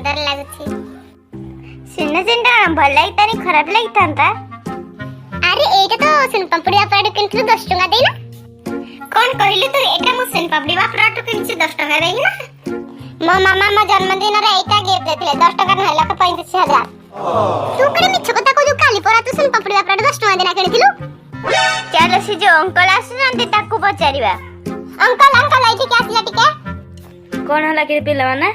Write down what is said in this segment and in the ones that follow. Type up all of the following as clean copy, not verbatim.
सुंदर लागुछि। सुन चिंटा भल लागतानी खराब लागतांता। अरे एटा तो सुन पापड़ी बापराटू किनथिलु 10 टका देना। कोन कहिलु तू एटा मु सुन पापड़ी बापराटू किनछि 10 टका देई ना। मो मामा मो जन्मदिन रे एटा गिफ्ट देथिले 10 टका न 1,35,000। तू कड़े मिछ कथा कहलु काली परा तू सुन पापड़ी बापराटू 10 टका देना किनथिलु। चलो से जो अंकल आसुनंती ताकू पचारिबा। अंकल अंकल आइठी के आसिला टिके। कोन हला के पिला माने?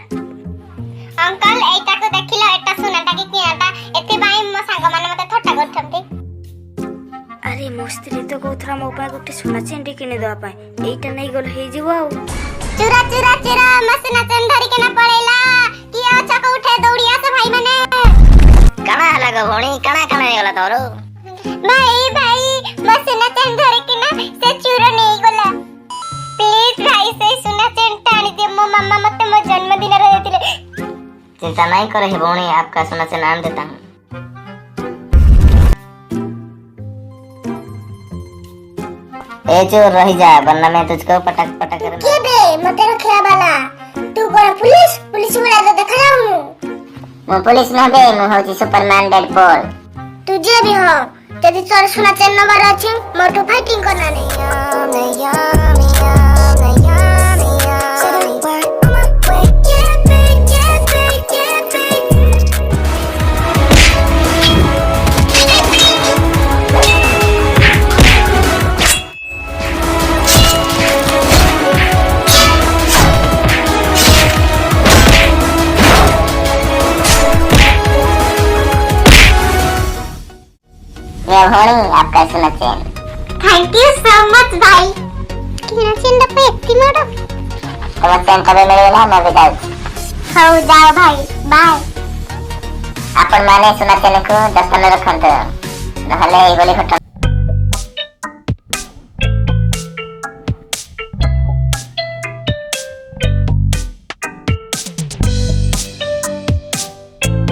अंकल एटा को देखिलो एटा सुनाटा के कियाटा एते बाई मो संग माने मते थट्टा करथंती। अरे मो स्त्री तो कोथरा मो पा गुटे सोना चेंडी किने दवा पाए एटा नै गल हे जिवो आ। चुरा चुरा चुरा मसना चंदरी के ना पड़ेला किया चक उठे दौड़िया से भाई माने। काना हला गो भणी काना काना गला तोरो। भाई भाई मसना चंदरी के ना से चुरा नहीं गला। प्लीज भाई से सुना चेंटा आनी दे मो मामा मते मो जन्मदिन रे देतिले। चिंता नहीं करे हे भणी आपका सोना से नाम देता हूं। ए चोर रही जा वरना मैं तुझको पटक पटक कर के बे मते रखया वाला तू कोन पुलिस पुलिस वाला तो देखला हूं। मैं पुलिस ना बे मैं होची सुपरमैन डेडपूल। तू जे भी हो यदि तोर सुना चेन नंबर अछि मोटू फाइटिंग करना नहीं। ये भणी आपका सोना chain. Thank you so much भाई। किना चेन पे एत्ती मारो। तुम्हारा चेन कभी मिलेगा मैं भी जाऊँ। हो जाओ भाई बाय। अपन माने सोना चेन को 10 15 रखन तो नहले एगोली घटना